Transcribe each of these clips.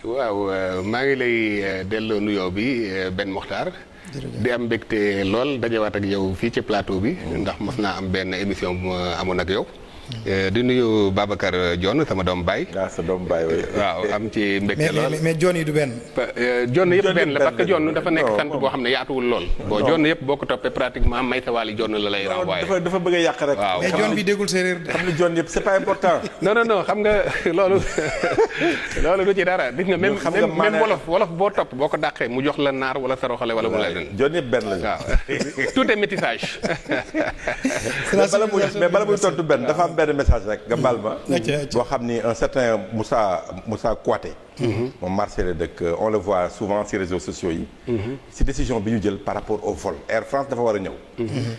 waaw maa ngi lay delloo nuyoo bi Ben Mokhtar. di am mbégte lool dajewaat ak yow fii ci plateau bi. ndax mos naa am benn émission bu ma amoon ak yow. di nuyu Babacar Dione sama doom baay. sa doom baay waaw am ci mbégte lool mais Dione yi du benn. Dione yëpp benn la parce que Dione dafa nekk sant boo xam ne yaatuwul lool. bon Dione yëpp boo ko toppee pratiquement may sa wàlli Dione la lay renvoyé. dafa bëgg a yàq rek. waaw mais Dione bi déggul séeréer de. xam ne Dione yëpp c'est pas important. non xam nga loolu du ci dara. gis nga même wolof boo topp boo ko dàqee mu jox la naar wala saraxale wala mu la leen. Dione yëpp benn la. waaw tout est métissage. mais bala muy tontu benn dafa am benn message rek nga baal ma. boo xam ni un certain Moussa Kouaté. moom Marseille la dëkk on le voit souvent ci réseaux sociaux yi. ci décision bi ñu jël par rapport au vol Air France dafa war a ñëw.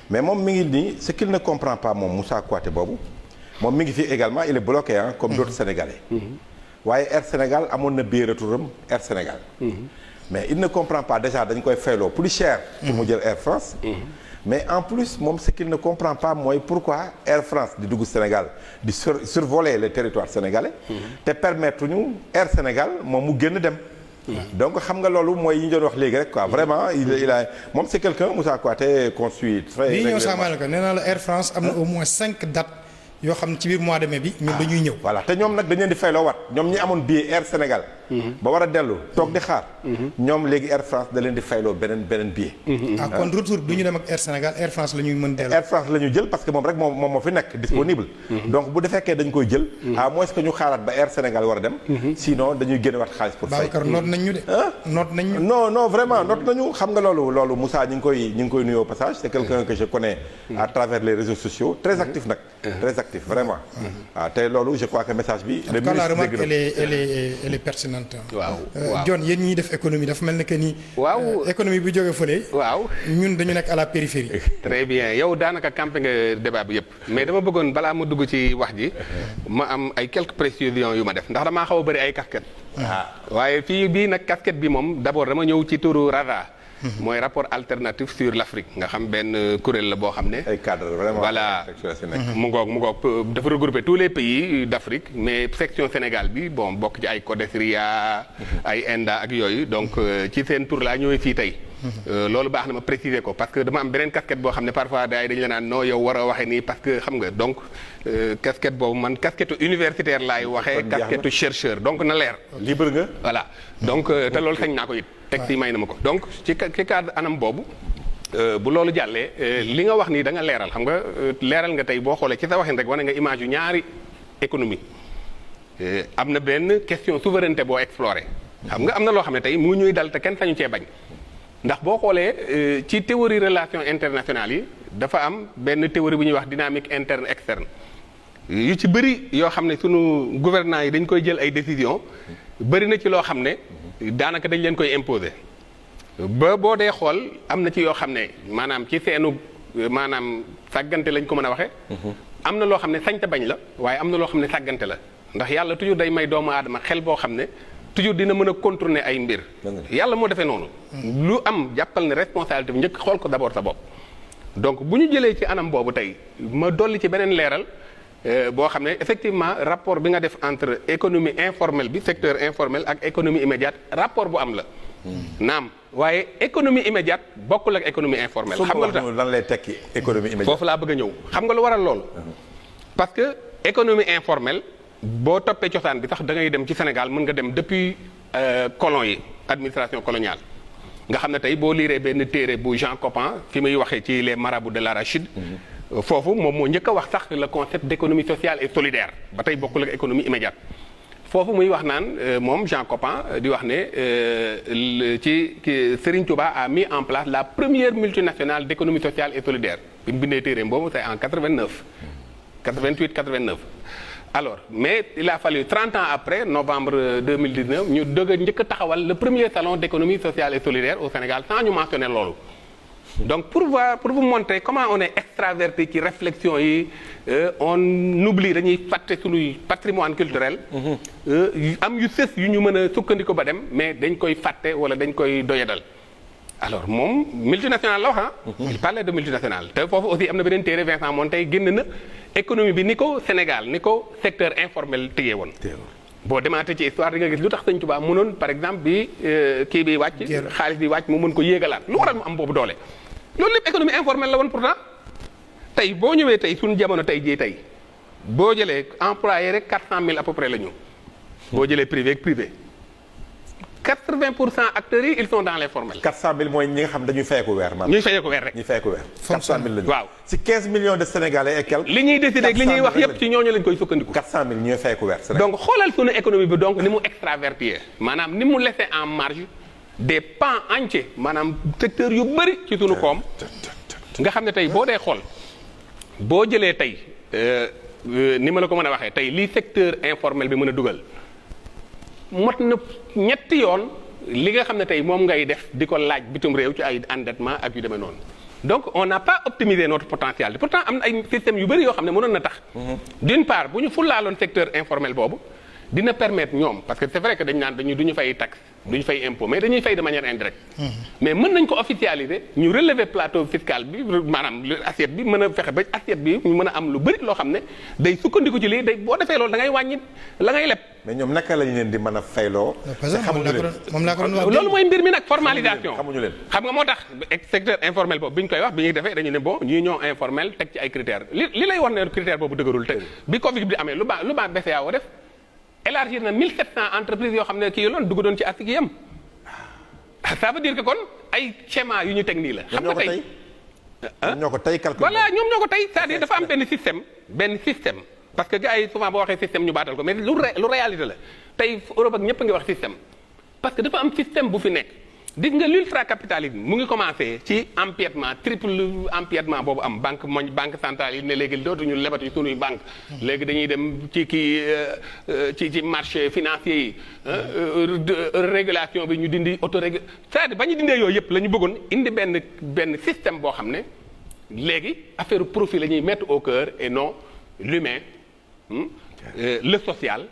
mais moom mi ngi nii ce qu'il ne comprend pas moom Moussa Kouaté boobu moom mi ngi fi également il est bloqué comme d'autres Sénégalais. waaye Air Sénégal amoon na billet retouram Air Sénégal. mais il ne comprend pas déjà dañ koy fayloo plus cher. pour mu jël Air France. mais en plus moom ce qu'il ne comprend pas mooy pourquoi Air France di dugg Sénégal di survoler le territoire sénégalais. te permettre ñu Air Sénégal moom mu génn dem. donc xam nga loolu mooy yi ñu doon wax léegi rek quoi vraiment il a moom c'est quelqu'un Moussa Kouaté qu'on suit très bii ñëw sàmmal ko nee naa la Air France am na au moins 5 dates yoo xam ne ci biir mois de mai bi ñun dañuy ñëw. voilà te ñoom nag dañu leen di fayloo wat ñoom ñi amoon billet Air Sénégal. ba war a dellu toog di xaar. ñoom léegi Air France da leen di fayloo beneen billet. kon retour du ñu dem ak Air Sénégal Air France la ñuy mën dellu. Air France la ñu jël parce que moom rek moom moo fi nekk disponible. donc bu fekkee dañ koy jël. à moins que ñu xaaraat ba Air Sénégal war a dem. sinon dañuy génne waat xaalis pour fay. Babacar noot nañ ñu de. noot nañ ñu. non vraiment noot nañu xam nga loolu Moussa ñu ngi koy nuyoo passage c'est quelqu'un que je connais à travers les réseaux sociaux très actif nag. très actif vraiment. waaw tey loolu je crois que message bi. en tout cas la remarque elle est pertinente. waaw Dione yéen ñiy def économie dafa mel ne que ni. waaw économie bu jógee fële. waaw ñun dañu nekk à la périphérie. très bien yow daanaka campé nga débat bi yëpp mais dama bëggoon balaa ma dugg ci wax ji ma am ay quelques précisions yu ma def ndax damaa xaw a bëri ay casquette. waaye fii bii nag casquette bi moom d'abord dama ñëw ci turu RADA. mooy rapport alternatif sur l'Afrique nga xam benn kuréel la boo xam ne. ay cadres vraiment. voilà mu ngoog dafa regrouper tous les pays d'Afrique mais section Sénégal bi bon bokk ci ay CODESRIA ay ENDA ak yooyu donc ci seen tour laa ñëwee fii tey. loolu baax na ma préciser ko parce que dama am beneen casquette boo xam ne parfois dañu la naan non yow war a waxee nii parce que xam nga donc casquette boobu man casquette universitaire laay waxee. casquette chercheur donc na leer. libre nga. voilà donc te loolu sañ naa ko it. texte yi may na ma ko donc ci cadre anam boobu bu loolu jàllee li nga wax nii da nga leeral xam nga leeral nga tey boo xoolee ci sa waxin rek wane nga image yu ñaari économie am na benn question souveraineté boo exploré xam nga am na loo xam ne tey mu ñuy dal te kenn sañu cee bañ ndax boo xoolee ci théorie relations internationales yi dafa am benn théorie bu ñuy wax dynamique interne externe yu ci bëri yoo xam ne sunu gouvernants yi dañ koy jël ay décisions bëri na ci loo xam ne daanaka dañ leen koy imposer ba boo dee xool am na ci yoo xam ne maanaam ci seenu maanaam sàggante lañ ko mën a waxee. am na loo xam ne sañta bañ la waaye am na loo xam ne sàggante la ndax yàlla toujours day may doomu aadama xel boo xam ne toujours dina mën a contourner ay mbir. yàlla moo defee noonu. lu am jàppal ne responsabilité bi njëkk xool ko d'abord sa bopp. donc bu ñu jëlee ci anam boobu tey ma dolli ci beneen leeral. boo xam ne effectivement rapport bi nga def entre économie informelle bi secteur informel ak économie immédiate rapport bu am la. naam waaye économie immédiate bokkul ak économie informelle. xam nga lu tax lan lay tekki économie immédiate. foofu laa bëgg a ñëw xam nga lu waral loolu. parce que économie informelle boo toppee cosaan bi sax da ngay dem ci Sénégal mën nga dem depuis colon yi administration coloniale. nga xam ne tey boo liiree benn téere bu Jean Copin fi muy waxee ci les marabouts de l'arachide. foofu moom moo njëkk a wax sax le concept d'économie sociale et solidaire ba tey bokkul ak économie immédiate foofu muy wax naan moom Jean Copin di wax ne ci Serigne Touba a mis en place la première multinationale d'économie sociale et solidaire bi mu bindee téereem boobu c'est en 88 alors mais il a fallu 30 ans après novembre 2019 ñu dëgg njëkk a taxawal le premier salon d'économie sociale et solidaire au Sénégal sans ñu mentionner loolu. donc pour vous montrer comment on est extraverti ci réflexion yi on oublie dañuy fàtte suñuy patrimoine culturel. am yu sës yu ñu mën a sukkandiku ba dem mais dañ koy fàtte wala dañ koy doyadal. alors moom multinationale la wax ah. il parlait de multinationale. te foofu aussi am na beneen téere Vincent Montey génn na économie bi ni ko Sénégal ni ko secteur informel téye woon. boo demaatee ci histoire di nga gis lu tax Sëñ Tuubaa mënoon par exemple bi kii bi wàcc xaalis bi wàcc mu mën ko yéegalaat lu waral mu am boobu doole loolu lépp économie informelle la woon pourtant tey boo ñëwee tey suñu jamono tey jii tey boo jëlee employé rek 400000 à peu près la ñu boo jëlee privé ak privé 80% acteurs yi ils sont dans l'informel. 400000 mooy ñi nga xam dañuy fayeeku weer maanaam. ñuy fayeeku weer rek. ñuy fayeeku weer. 400000 la ñu. waaw si 15 millions de sénégalais et quelques. li ñuy décider ak li ñuy wax yépp ci ñooñu lañ koy sukkandiku. 400000 ñooy fayeeku weer. donc xoolal sunu économie bi donc ni mu extravertir maanaam ni mu laisser en marge des pans entiers maanaam secteurs yu bëri ci sunu koom. nga xam ne tey boo dee xool boo jëlee tey ni ma la ko mën a waxee tey lii secteur informel bi mën a dugal. mot na ñetti yoon li nga xam ne tey moom ngay def di ko laaj bitum réew ci ay endettement ak yu demee noonu donc on n'a pas optimisé notre potentiel pourtant am na ay systèmes yu bëri yoo xam ne mënoon na tax. d'une part bu ñu fullaaloon secteur informel boobu dina permettre ñoom parce que c'est vrai que dañu naan du ñu fay taxe du ñu fay impôt mais dañuy fay de manière indirecte. mais mën nañ ko officialiser ñu relever plateau fiscal bi maanaam assiette bi mën a fexe ba assiette bi ñu mën a am lu bëri loo xam ne day sukkandiku ci lii day boo defee loolu da ngay wàññi la ngay leb. mais ñoom naka lañu leen di mën a fayloo. xamuñu leen moom laa ko doon wax loolu mooy mbir mi nag formalisation. xamuñu leen xam nga moo tax secteur informel boobu bi ñu koy wax bi ñuy defee dañu ne bon ñii ñoo informel teg ci ay critères li lay wax ne critère boobu dëgërul te bi Covid bi amee lu ba BCEAO def élargir na 1700 entreprises yoo xam ne kii loon dugg doon ci article yam ça veut dire que kon ay schéma yu ñu teg nii la. xam nga tey ñoo ko tey calcul. voilà ñoom ñoo ko tey c'est-à-dire dafa am benn système parce que gars yi souvent boo waxee système ñu baatal ko mais lu réalité la tey Europe ak ñëpp a ngi wax système parce que dafa am système bu fi nekk. dig nga l'ultracapitalisme mu ngi commencé ci empiètement triple empiètement boobu am banque centrale yi ne léegi dootuñu lebati sunuy banque léegi dañuy dem ci ci marché financier yi régulation bi ñu dindi autorégulation c'est-à-dire ba ñu dindee yooyu yëpp la ñu bëggoon indi benn système boo xam ne léegi affaire profit la ñuy mettre au cœur et non l'humain le social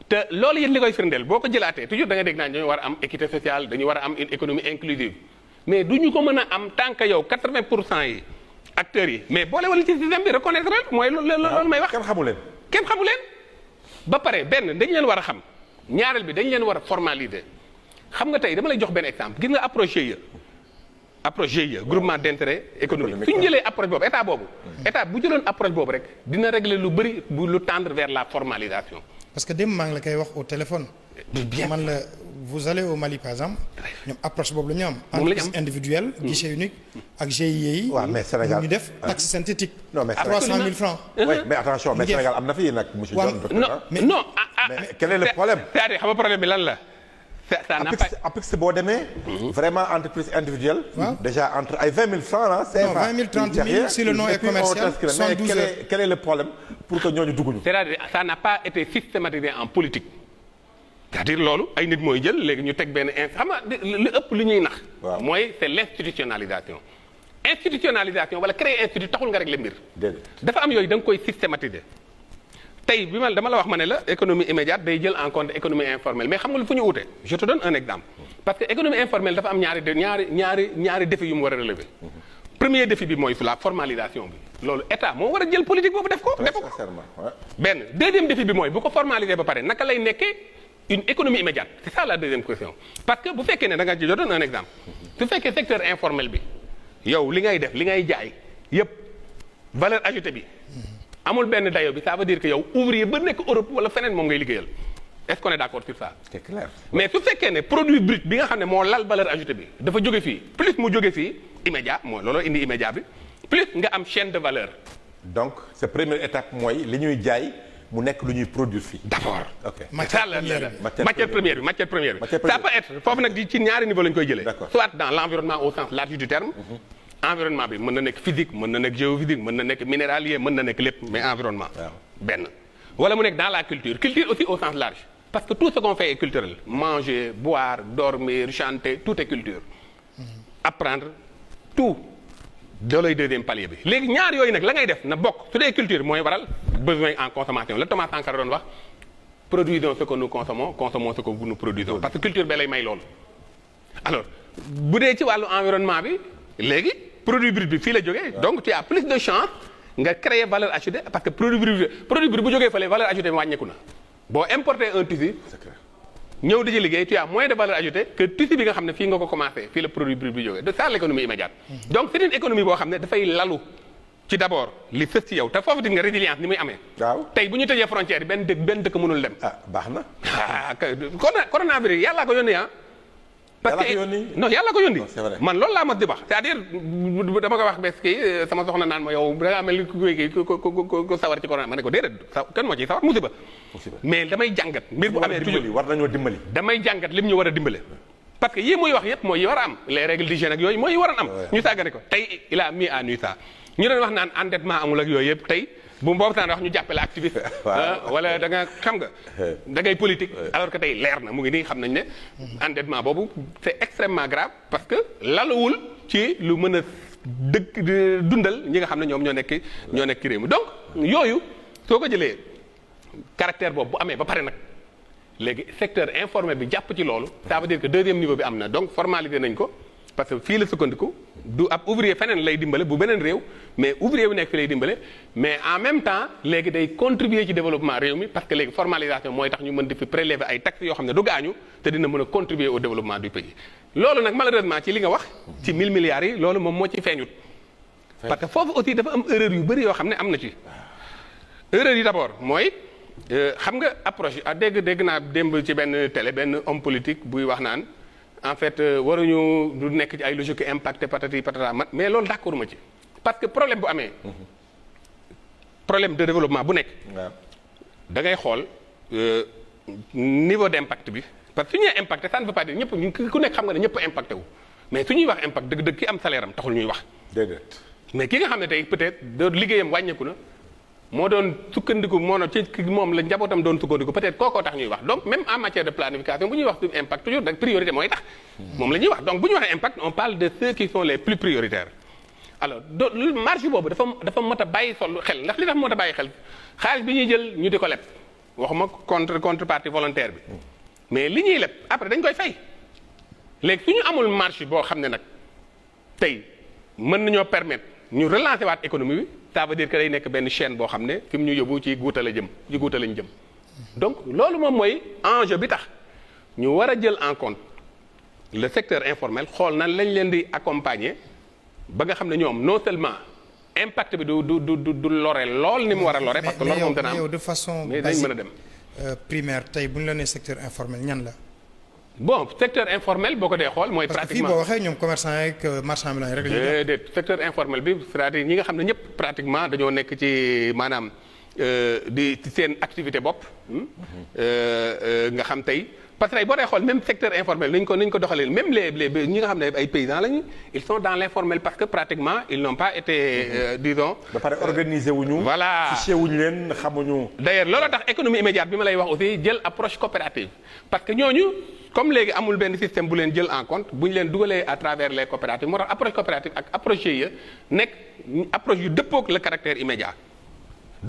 te loolu yéen li koy firndeel boo ko jëlaatee toujours da nga dégg naa dañu war a am équité sociale dañu war a am une économie inclusive mais du ñu ko mën a am tant que yow 80% yi acteurs yi mais boole wala ci système bi reconnaître mooy loolu may wax. kenn xamu leen. kenn xamu leen ba pare benn dañu leen war a xam ñaareel bi dañu leen war a formaliser xam nga tey dama lay jox benn exemple gis nga approche GIE groupement d'intérêt économique suñu jëlee approche boobu état bu jëloon approche boobu rek dina régler lu bëri lu tendre vers la formalisation. parce que démb maa ngi la koy wax au téléphone. man la vous allez au Mali par exemple. ñoom approche boobu la ñu am. entreprise individuelle. guichet unique ak GIE yi. waaw mais Sénégal ñu def taxe synthétique. non mais 300 000 francs. oui mais attention mais Sénégal am na fi nag monsieur John. non mais quel est le problème. c'est-à-dire xam nga problème bi lan la. ça n'a pas APIX boo demee. vraiment entreprise individuelle. déjà entre ay 20 000 francs là. c'est 20 000 30 000 si le nom est commercial. 72 heures mais quel est le problème pour que ñooñu dugg ñu. c'est-à-dire ça n'a pas été systématisé en politique. c'est-à-dire loolu ay nit mooy jël léegi ñu teg benn xam nga li ëpp li ñuy nax. mooy c'est l'institutionnalisation. institutionnalisation wala créer institut taxul nga régler mbir. dafa am yooyu da nga koy systématiser. tey bi dama la wax ma ne la économie immédiate day jël en compte économie informelle mais xam nga lu fu ñu wute je te donne un exemple parce que économie informelle dafa am ñaari défi yu mu war a relever. premier défi bi mooy la formalisation bi loolu état moo war a jël politique boobu def ko. benn deuxième défi bi mooy bu ko formaliser ba pare naka lay nekkee une économie immédiate c'est ça la deuxième question parce que bu fekkee ne da nga je donne un exemple su fekkee secteur informel bi yow li ngay def li ngay jaay yépp valeur ajoutée bi. amul benn dayo bi ça veut dire que yow ouvrier ba nekk Europe wala feneen moom ngay liggéeyal est-ce qu'on est d'accord sur ça. c'est clair. mais su fekkee ne produit brut bi nga xam ne moo lal valeur ajoutée bi dafa jóge fii plus mu jóge fii immédiat mooy looloo indi immédiat bi plus nga am chaîne de valeur. donc sa première étape mooy li ñuy jaay mu nekk lu ñuy produire fii. d'accord. ok matière première bi. ça peut être foofu nag ci ñaari niveau la ñu koy jëlee. soit dans l'environnement au sens large du terme. environnement bi mën na nekk physique mën na nekk géophysique mën na nekk minéralier mën na nekk lépp mais environnement. benn wala mu nekk dans la culture aussi au sens large. parce que tout ce qu'on fait est culturel manger boire dormir chanter tout est culture. apprendre tout loolooy deuxième palier bi. léegi ñaar yooyu nag la ngay def na bokk su dee culture mooy waral besoin en consommation la Thomas Sankara doon wax produisons ce que nous consommons ce que nous produisons parce que culture ba lay may loolu. alors bu dee ci wàllu environnement bi léegi. produit brut bi fii la jógee donc tu as plus de chance nga créer valeur ajoutée parce que produit brut bu jógee fële valeur ajoutée bi wàññeeku na boo importer un tissu. c'est clair. ñëw di ci liggéey tu as moins de valeur ajoutée que tissu bi nga xam ne fii nga ko commencé fii la produit bi jógee de ça l'économie immédiate. donc c'est une économie boo xam ne dafay lalu ci d'abord li fës ci yow te foofu di nga résilience ni muy amee. waaw tey bu ñu tëjee frontière yi benn dëkk mënul dem. baax na. coronavirus yàllaa ko yónni ah. parce que non yàlla ko yónni. c'est vrai. man loolu laa mas di wax c'est-à-dire dama ko wax bés kii sama soxna naan ma yow da ngaa mel ni ku sawar ci corona ma ne ko déedéet kan moo ciy sawar musiba. mais damay jàngat. mbir bu amee toujours war nañoo dimbali. damay jàngat lim ñu war a dimbale. parce que yii muy wax yëpp mooy yi war a am les règles d'hygiène ak yooyu mooy yi war a am. ñu sàggane ko tey il a mis à nu ça ñu doon wax naan endettement amul ak yooyu yëpp tey. bu boobu taan wax ñu jàppale activiste wala da nga xam nga da ngay politique alors que tey leer na mu ngi nii xam nañ ne endettement boobu c'est extrêmement grave parce que laluwul ci lu mën a dundal ñi nga xam ne ñoom ñoo nekk ci réew mi donc yooyu soo ko jëlee caractère boobu bu amee ba pare nag léegi secteur informel bi jàpp ci loolu ça veut dire que deuxième niveau bi am na donc formalisé nañ ko parce que fii la sukkandiku du ab ouvrier feneen lay dimbale bu beneen réew mais ouvrier bi nekk fi lay dimbale mais en même temps léegi day contribuer ci développement réew mi parce que léegi formalisation mooy tax ñu mën di fi prélever ay taxes yoo xam ne du gaañu te dina mën a contribuer au développement du pays. loolu nag malheureusement ci li nga wax ci 1000 milliards yi loolu moom moo ci feeñut. parce que foofu aussi dafa am erreur yu bëri yoo xam ne am na ci. erreur yi d'abord mooy xam nga approche dégg naa démb ci benn télé benn homme politique buy wax naan. en fait waruñu du nekk ci ay logique impacté patati patata mais loolu d'accord ma ci parce que problème bu amee problème de développement bu nekk da ngay xool niveau d'impact bi parce que su ñuy impacté ça ne veut pas dire ñëpp ku nekk xam nga ne ñëpp impacté wu mais su ñuy wax impact dëgg-dëgg ki am salaire am taxul ñuy wax déedéet mais ki nga xam ne tey peut-être liggéeyam wàññeeku na moo doon sukkandiku ci moom la njabootam doon sukkandiku peut-être kookoo tax ñuy wax donc même en matière de planification bu ñuy wax sur impact toujours rek priorité mooy tax moom la ñuy wax donc bu ñu waxee impact on parle de ceux qui sont les plus prioritaires alors marge boobu dafa mot a bàyyi xel ndax li tax mot a bàyyi xel xaalis bi ñuy jël ñu di ko leb waxuma contrepartie volontaire bi mais li ñuy leb après dañ koy fay léegi suñu amul marge boo xam ne nag tey mën nañoo permettre ñu relancer waat économie bi ça veut dire que day nekk benn chaîne boo xam ne fi mu ñu yóbbu ci guuta lañ jëm donc loolu moom mooy enjeu bi tax ñu war a jël en compte le secteur informel xool nan lañ leen di accompagner ba nga xam ne ñoom non seulement impact bi du lore lool ni mu war a lore. parce que loolu moom dana am mais yow de façon mais dañ mën a dem. primaire tey bu ñu la nee secteur informel ñan la. bon secteur informel boo ko dee xool mooy. pratiquement parce que fii boo waxee ñoom commerçant yeeg marchand ambulant yi rek. déedéet secteur informel bi c'est-à-dire ñi nga xam ne ñëpp pratiquement dañoo nekk ci maanaam di seen activité bopp. nga xam tey parce que tey boo dee xool même secteur informel ni ñu ko doxalee même les ñi nga xam ne ay paysans lañu ils sont dans l'informel parce que pratiquement ils n'ont pas été disons. ba pare organiser wuñu. voilà fiché wuñu leen xamuñu. d'ailleurs looloo tax économie immédiate bi ma lay wax aussi jël approche coopérative parce que ñooñu. comme léegi amul benn système bu leen jël en compte bu ñu leen dugalee à travers les coopératives moo tax approche coopérative ak approche GIE nekk approche yu dëppook le caractère immédiat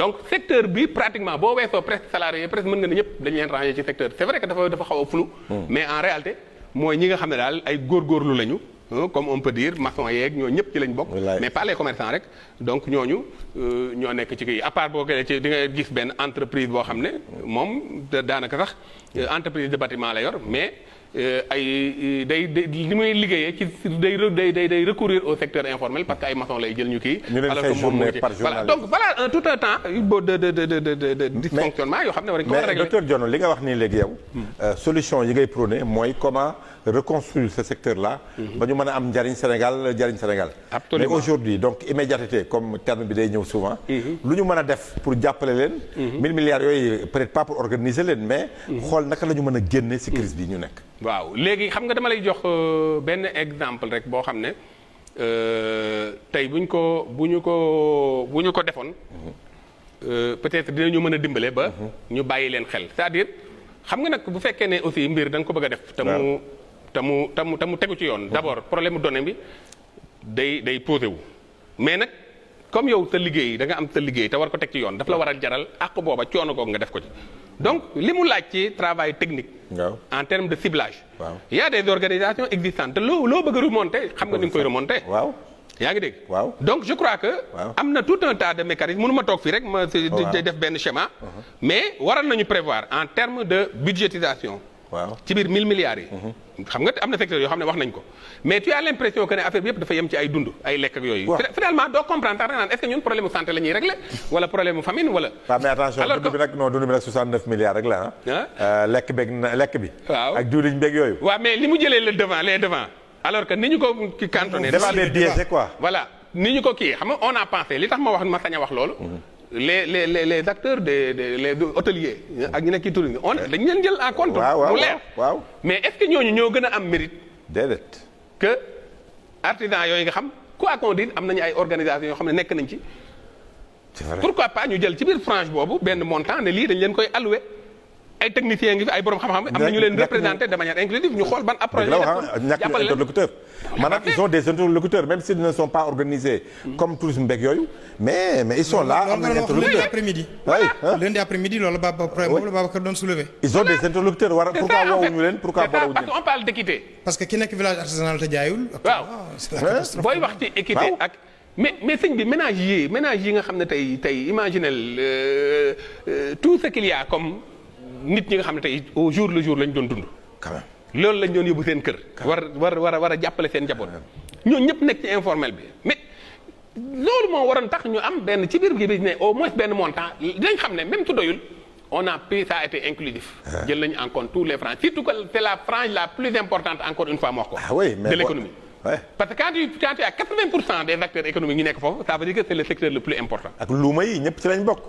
donc secteur bi pratiquement boo weesoo presque salarié presque mën nga ne ñëpp dañu leen ranger ci secteur c'est vrai que dafa xaw a flou mais en réalité mooy ñi nga xam ne daal ay góorgóorlu lañu comme on peut dire maçon yeeg ñoo ñëpp ci lañ bokk mais pas les commerçants rek donc ñooñu ñoo nekk ci kii à part boo ko ci di nga gis benn entreprise boo xam ne moom daanaka sax entreprise de bâtiment la yor mais ay day li muy liggéeyee ci day recourir au secteur informel parce que ay maçon lay jël ñu kii. alors que moom moo ci voilà donc voilà tout un temps de dysfonctionnement yoo xam ne war nañu ko war a régler. mais docteur Dione li nga wax nii léegi yow. solution yi ngay prôné mooy comment reconstruire ce secteur là. ba ñu mën a am njariñ Sénégal. absolument mais aujourd'hui donc immédiateté comme terme bi day ñëw souvent. lu ñu mën a def pour jàppale leen. 1000 milliards yooyu peut-être pas pour organiser leen mais. xool naka la ñu mën a génne ci crise bi ñu nekk. waaw léegi xam nga dama lay jox benn exemple rek boo xam ne tey bu ñu ko defoon peut-être dinañu mën a dimbale ba ñu bàyyi leen xel c'est-à-dire xam nga nag bu fekkee ne aussi mbir da nga ko bëgg a def te mu tegu ci yoon d'abord problème mu donné bi day posé wu mais nag comme yow sa liggéey da nga am sa liggéey te war ko teg ci yoon daf la war a jaral àq booba coono googu nga def ko ci donc li mu laaj ci travail technique. en termes de ciblage. il y a des organisations existantes te loo bëgg a remonter xam nga ni nga koy remonter. yaa ngi dégg. waaw donc je crois que. am na tout un tas de mécanismes mënu ma toog fii rek ma. def benn schéma. mais waroon nañu prévoir en termes de budgétisation. waaw ci biir 1000 milliards yi. xam nga am na secteur yoo xam ne wax nañ ko mais tu as l'impression que ne affaire bi yëpp dafa yem ci ay dund ay lekk ak yooyu. finalement doo comprendre tax naan est-ce que ñun problème mu santé la ñuy régler wala problème mu famine wala. waaw mais attention dund bi nag non dund bi nag 69 milliards rek la ah. lekk bi. waaw ak diwlin beeg yooyu. waaw mais li mu jëlee les devants alors que ni ñu ko ki cantonné. devant des biais quoi. voilà ni ñu ko kii xam nga on a pensé li tax ma sañ a wax loolu. les acteurs les hôteliers ak ñu nekk ci tourisme dañu leen jël en compte. mu leer waaw mais est-ce que ñooñu ñoo gën a am mérite. déedéet. que artisans yooyu nga xam quoi qu'on dise am nañu ay organisations yoo xam ne nekk nañ ci. c'est vrai pourquoi pas ñu jël ci biir frange boobu benn montant ne lii dañ leen koy alloué. ay techniciens ngi fi ay borom xam-xam am na ñu leen représenter de manière inclusive ñu xool ban approche ñàkk interlocuteur maanaam ils ont des interlocuteurs même s'ils ne sont pas organisés comme tourisme beeg yooyu mais ils sont là am nañu interlocuteurs lundi après-midi lundi après-midi loolu boobu la Babacar doon soulever ils ont des interlocuteurs pourquoi woowuñu leen pourquoi parce qu'on parle d'équité parce que ki nekk village artisanal te jaayul waaw booy wax ci équité ak mais sëñ bi ménage yi nga xam ne tey imaginez tout ce qu'il y a comme nit ñi nga xam ne tey au jour le jour lañ doon dund. loolu lañ doon yóbbu seen kër. war a jàppale seen njaboot. ñooñu ñëpp nekk ci informel bi mais loolu moo waroon tax ñu am benn ci biir bi ne au moins benn montant dinañ xam ne même su doyul on a pris ça a été inclusif. jël nañu en compte tous les franges surtout que c'est la frange la plus importante encore une fois ma wax ko. de l'économie. parce que quand tu as 80% des acteurs économiques ñu nekk foofu ça veut dire que c'est le secteur le plus important. ak luuma yi ñëpp ci lañ bokk.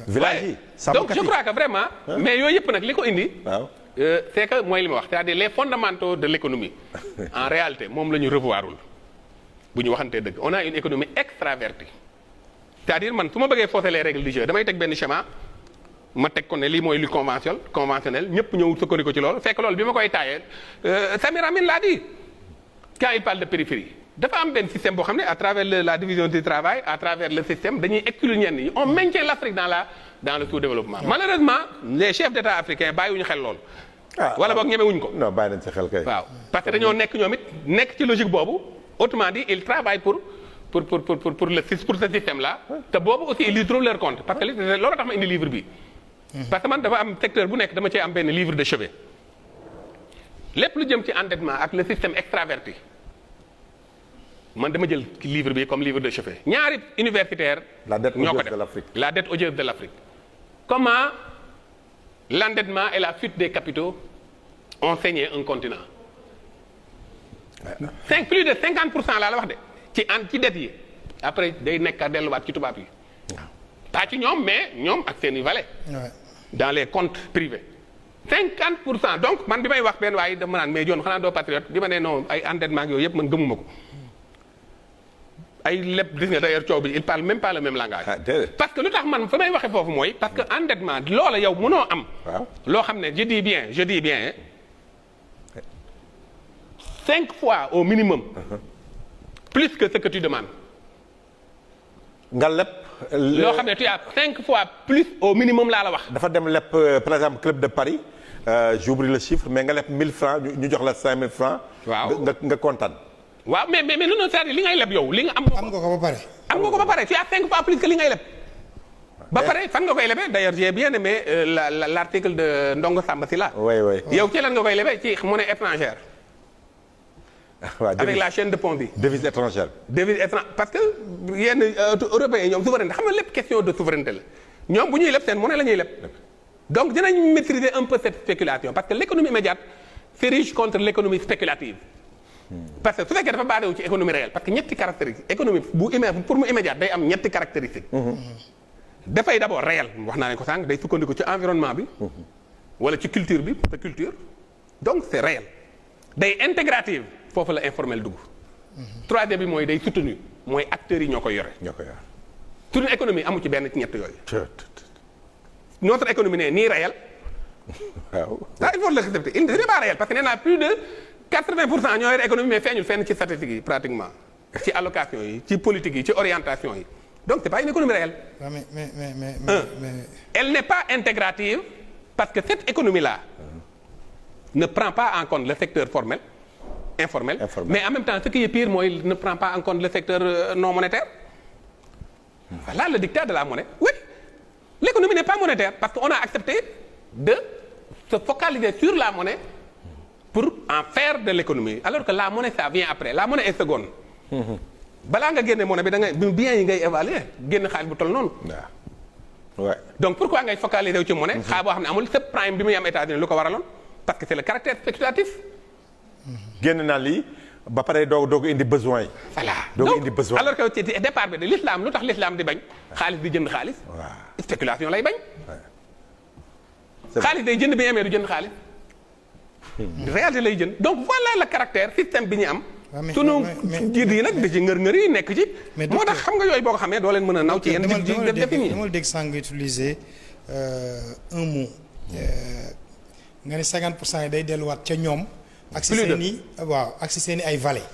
village yi donc je crois que vraiment. mais yooyu yëpp nag li ko indi. waaw c'est que mooy li ma wax c'est-à-dire les fondamentaux de l'économie en réalité moom la ñu revoirul bu ñu waxantee dëgg on a une économie extravertie c'est-à-dire man su ma bëggee fausser les règles du jeu damay teg benn schéma ma teg ko ne lii mooy lu conventionnel ñëpp ñëw sukkandiku ci loolu fekk loolu bi ma koy taayee Samir Amin laa di. quand il parle de périphérie dafa am benn système boo xam ne à travers la division du travail à travers le système dañuy exclure ñenn ñi on maintient l'Afrique dans le sous-développement. malheureusement les chefs d'État africains bàyyiwuñu xel loolu. wala boog ñemewuñ ko. non bàyyi nañ ci xel kay. waaw parce que dañoo nekk ñoom it nekk ci logique boobu autrement dit ils travaillent pour ce système là. te boobu aussi ils y trouvent leur compte parce que loolu tax ma indi livre bi. parce que man dafa am secteur bu nekk dama cee am benn livre de chevet lépp lu jëm ci endettement ak le système extraverti. man dama jël livre bi comme livre de chevet ñaari universitaire ñoo ko def la dette odieuse de l'Afrique comment l'endettement et la fuite des capitaux ont saigné un continent plus de 50% laa la wax de ci dette yi après day nekk delluwaat ci tubaab yi pas ci ñoom mais ñoom ak seeni valet dans les comptes privés 50% donc man bi may wax benn waaye dama naan mais John xanaa doo patriote di ma ne non ay endettement ak yooyu yëpp man gëmuma ko ay lépp gis nga d'ailleurs coow bi il parle même pas le même langage. parce que lu tax man fa may waxee foofu mooy parce que endettement loola yow mënoo am. loo xam ne je dis bien 5 fois au minimum. plus que ce que tu demandes. nga leb. loo xam ne tu as 5 fois plus au minimum laa la wax. dafa dem leb par exemple club de Paris j'oublie le chiffre mais nga leb 1000 francs ñu jox la 5000 francs. waaw nga kontaan. waaw mais non c'est-à-dire li ngay leb yow li nga am. am nga ko ba pare. am nga ko ba pare tu as 5 fois plus que li ngay leb. ba pare fan nga koy lebee d'ailleurs j'ai bien aimé l'article de Ndongo Samba Sylla. oui. yow ci lan nga koy lebee ci monnaie étrangère. avec la chaîne de Ponzi. devise étrangère. parce que yenn européens ñoom souveraineté xam nga lépp question de souveraineté la ñoom bu ñuy leb seen monnaie la ñuy leb. donc dinañ maîtriser un peu cette spéculation parce que l'économie immédiate c'est riche contre l'économie spéculative. parce que su fekkee dafa basé wu ci économie réelle parce que ñetti caractéristiques économie pour mu immédiat day am ñetti caractéristiques. dafay d'abord réel wax naa ne ko sànq day sukkandiku ci environnement bi. wala ci culture bi sa culture. donc c'est réel. day intégrative foofu la informel dugg. troisième bi mooy day soutenu mooy acteurs yi ñoo koy yore. suñu économie amu ci benn ci ñett yooyu. notre économie n'est ni réelle. waaw ça il faut l'accepter il n'est pas réel parce que nee naa plus de 80% ñoo yore économie mais feeñul fenn ci statistiques yi pratiquement ci allocation yi ci politique yi ci orientation yi donc c'est pas une économie réelle. mais elle n'est pas intégrative parce que cette économie là ne prend pas en compte le secteur formel informel. Mais en même temps ce qui est pire mooy ne prend pas en compte le secteur non monétaire. Voilà le dictat de la monnaie. Oui, l'économie n'est pas monétaire parce qu'on a accepté de se focaliser sur la monnaie pour en faire de l'économie alors que la monnaie ça vient après la monnaie est seconde. balaa nga génne monnaie bi da ngay bien yi ngay évaluer génn xaalis bu toll noonu. Ouais. Donc pourquoi ngay focaliser wu ci monnaie. xaalis boo xam ne amul subprime bi muy am États-Unis lu ko waraloon parce que c'est le caractère spéculatif. génn naa lii ba pare doog indi besoin yi. voilà doog indi besoin alors que ci départ bi de l'islam lu tax l'islam di bañ. xaalis di jënd xaalis. waaw spéculation lay bañ. xaalis day jënd bi amee du jënd xaalis. réalité lay jënd donc voilà le caractère système bi ñu am. sunu jiit yi nag da ci ngër-ngër yi nekk ci. moo tax xam nga yooyu boo ko xamee doo leen mën a naw ci yenn. dama dégg sànq nga utiliser un mot. nga ne 50% yi day delluwaat ca ñoom. ak si seen i waaw ak si seen i ay valets.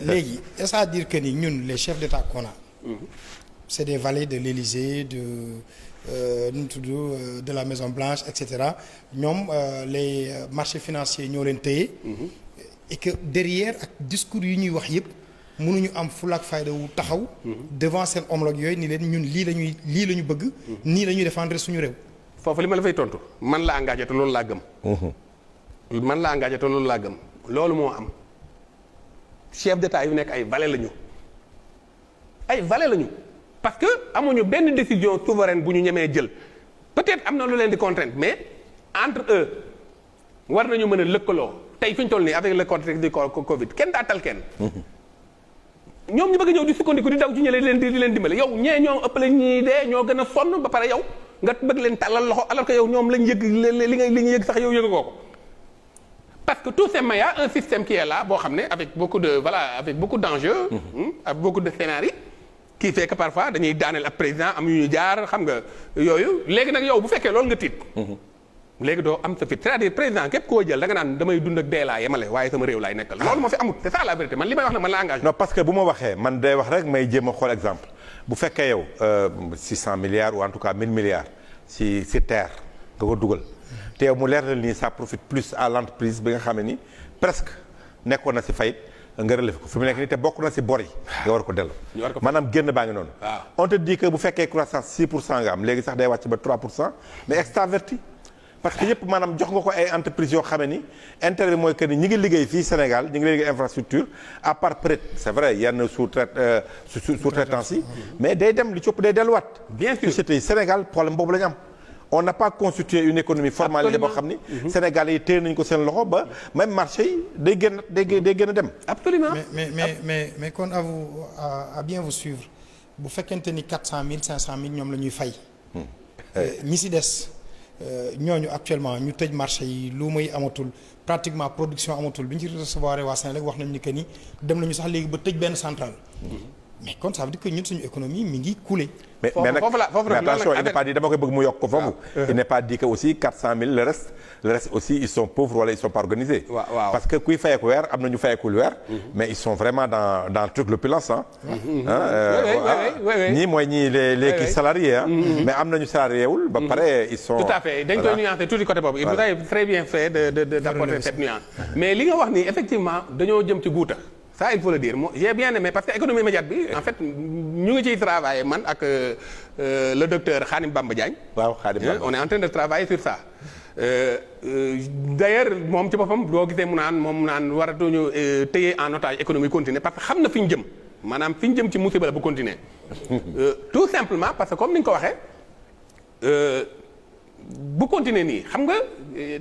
léegi est-ce à dire que ni ñun les chefs d'État qu'on a. c'est des valets de l'Élysée nu mu tudd de la Maison Blanche et cetera ñoom les marchés financiers ñoo leen téye. et que derrière ak discours yi ñuy wax yëpp mënuñu am fulla ak fayda wu taxaw. devant seen homologue yooyu ni leen ñun lii la ñu bëgg. nii la ñuy défendre suñu réew. foofu li ma la fay tontu man la engagé te loolu laa gëm. man la engagé te loolu laa gëm loolu moo am chef d'État yu nekk ay valets lañu ay valets lañu parce que amuñu benn décision souveraine bu ñu ñemee jël peut-être am na lu leen di contraindre mais entre eux war nañu mën a lëkkaloo tey fi ñu toll nii avec le contexte du Covid kenn daatal kenn. ñoom ñu bëgg ñëw di sukkandiku di daw ci ñële di leen dimbale yow ñee ñoo ëppale ñii dee ñoo gën a sonn ba pare yow nga bëgg leen tàllal loxo alors que yow ñoom lañ yëg li ñu yëg sax yow yëg ko parce que tout simplement y a un système qui est là boo xam ne avec beaucoup d'enjeux avec beaucoup de scénarios qui fait que parfois dañuy daaneel ab président am yu ñu jaar xam nga yooyu léegi nag yow bu fekkee loolu nga tiit léegi doo am sa fit c'est-à-dire président képp koo jël da nga naan damay dund ak dee laa yemale waaye sama réew laay nekkal loolu moo fi amut c'est ça la vérité man li may wax nag man la engagé. non parce que bu ma waxee man day wax rek may jéem a xool exemple bu fekkee yow 600 milliards ou en tout cas 1000 milliards si terre nga ko dugal te yow mu leer na nii ça profite plus à l'entreprise bi nga xam ne ni presque nekkoon na si fayit nga relevé ko fi mu nekk nii te bokk na si bor yi nga war ko dellu maanaam génn baa ngi noonu. on te dit que bu fekkee croissance 6% nga am léegi sax day wàcc ba 3% mais extraverti parce que yëpp maanaam jox nga ko ay entreprises yoo xam ne ni intérêt bi mooy que ni ñi ngi liggéey fii Sénégal ñi ngi liggéey infrastructure à part peut-être c'est vrai yenn sous-traitance yi mais day dem li ci ëpp day delluwaat. bien sûr sociétés yi Sénégal problème boobu la ñu am. on n'a pas constitué une économie formalisée boo xam ni. Sénégal yi téye nañu ko seen loxo ba même marché yi day gën a dem. absolument mais kon à bien vous suivre bu fekkente ni 400000 500000 ñoom la ñuy fay. ñi si des. ñooñu actuellement ñu tëj marché yi lu muy amatul pratiquement production amatul bi ñu ci recevoir waa Sénégal wax nañu ni que ni dem nañu sax léegi ba tëj benn centrale. mais kon ça veut dire que ñun suñu économie mi ngi couler. mais nag mais attention il n'est pas dit dama koy bëgg mu yokk ko foofu. il n'est pas dit que aussi 400000 le reste aussi ils sont pauvres wala ils sont pas organisés. parce que kuy fayeeku weer am na ñu fayekul weer. mais ils sont vraiment dans le truc l'opulence ñii mooy ñii les kii salariés mais am nañu salarié wul. ba pare ils sont. tout à fait dañ koy nuancer tuuti côté boobu. il vous avez très bien fait d'apporter cette nuance. mais li nga wax nii effectivement dañoo jëm ci guuta. ça il faut le dire moi j'ai bien aimé parce que économie immédiate bi en fait ñu ngi ciy travailler man ak le docteur Khadim Bamba Diagne. waaw Khadim Bamba on est en train de travailler sur ça. D'ailleurs moom ci boppam boo gisee mu naan waratuñu téye en otage économie continue parce que xam na fi ñu jëm maanaam fi ñu jëm ci musiba la bu continuer tout simplement parce que comme ni nga ko waxee bu continuer nii xam nga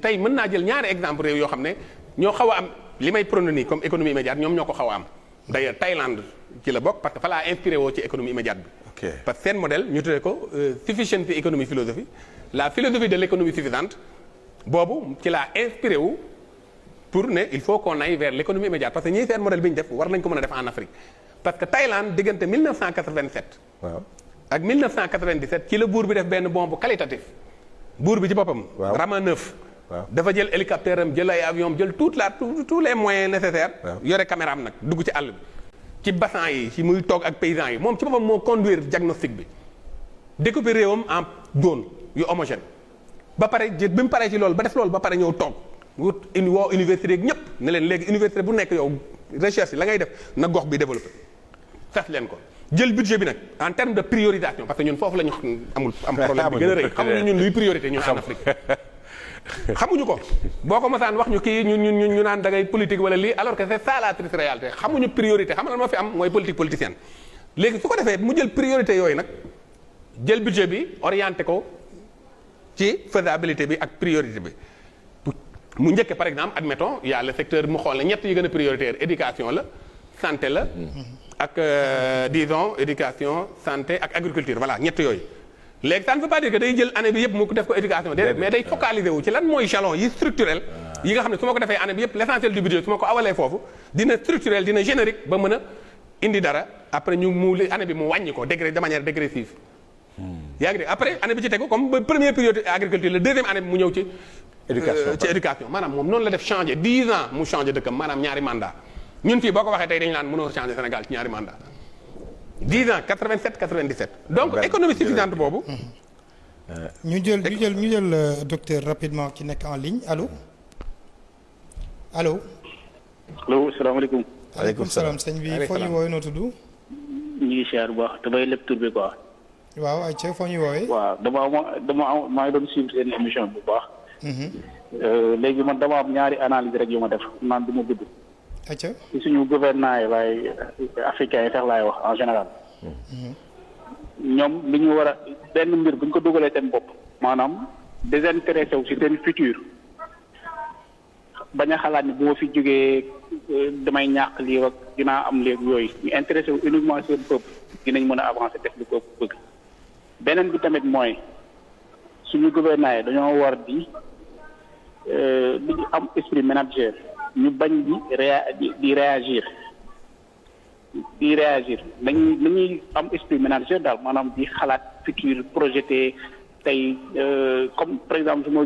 tey mën naa jël ñaari exemple réew yoo xam ne ñoo xaw a am. li may prôné nii comme économie immédiate ñoom ñoo ko xaw a am d'ailleurs Thaïlande ci la bokk parce que fa laa inspiré woo ci économie immédiate bi. parce que seen modèle ñu tuddee ko sufficiency économie philosophie la philosophie de l'économie suffisante boobu ci laa inspiré wu pour ne il faut qu'on aille vers l'économie immédiate parce que ñii seen modèle bi ñu def war nañ ko mën a def en Afrique parce que Thaïlande diggante 1987. waaw ak 1997 ci la buur bi def benn bombe qualitatif buur bi ci boppam. waaw Rama 9. dafa jël hélicoptère am jël ay avion jël tous les moyens nécessaires. yore caméra am nag dugg ci àll bi. ci bassin yi ci muy toog ak paysans yi moom ci boppam moo conduire diagnostic bi découper réewam en zone yu homogène ba pare bi mu paree ci loolu ba def loolu ba pare ñëw toog wut woo université ak ñëpp ne leen léegi université bu nekk yow recherche la ngay def na gox bi développé sas leen ko jël budget bi nag en terme de priorisation parce que ñun foofu la ñu am problème bi gën a rëy xamuñu ñun luy priorité ñun en Afrique xamuñu ko boo ko mosaan wax ñu kii ñu naan da ngay politique wala lii alors que c'est ça la triste réalité xamuñu priorité xam nga lan moo fi am mooy politique politicienne léegi su ko defee mu jël priorité yooyu nag jël budget bi orienté ko ci faisabilité bi ak priorité bi mu njëkk par exemple admettons y a le secteur mu xool ne ñett yi gën a prioritaire éducation la santé la ak disons éducation santé ak agriculture voilà ñett yooyu léegi ça ne veut pas dire que day jël année bi yëpp mu def ko éducation déedéet mais day focaliser wu ci lan mooy jalon yi structurel yi nga xam ne su ma ko defee année bi yëpp l'essentiel du budget su ma ko awalee foofu dina structurel dina générique ba mën a indi dara après ñu mu année bi mu wàññi ko de manière dégressive yaa ngi dégg après année bi ci tegu comme ba première priorité agriculture la deuxième année bi mu ñëw ci éducation maanaam moom noonu la def changer 10 ans mu changer dëkkam maanaam ñaari mandat ñun fii boo ko waxee tey dañu naan mënoo changer Sénégal ci ñaari mandat 10 ans 87 97 donc économie suffisante boobu ñu jël docteur rapidement ki nekk en ligne allo salaamaaleykum. aleykum salaam sëñ bi foo ñu woowee noo tudd. ñu ngi siyaar bu baax damay lépp tur bi quoi. waaw ayca foo ñu woowee. waaw maa ngi doon suivre seen émission bu baax. léegi man dama am ñaari analyse rek yu ma def naan du ma gudd. ayca ci suñu gouvernement yi laay africains yi sax laay wax en général. ñoom li ñu war a benn mbir bu ñu ko dugalee seen bopp. maanaam désintéressé wu si seen futur. bañ a xalaat ni bu ma fi jógee damay ñàkk lii ak dinaa am léegi yooyu ñu intéressé wu uniquement seen peuple dinañ mën a avancer def lu ko bëgg. beneen bi tamit mooy suñu gouvernement yi dañoo war di am esprit manager ñu bañ di réagir nañuy am esprit manager daal maanaam di xalaat futur projeté tey comme par exemple su ma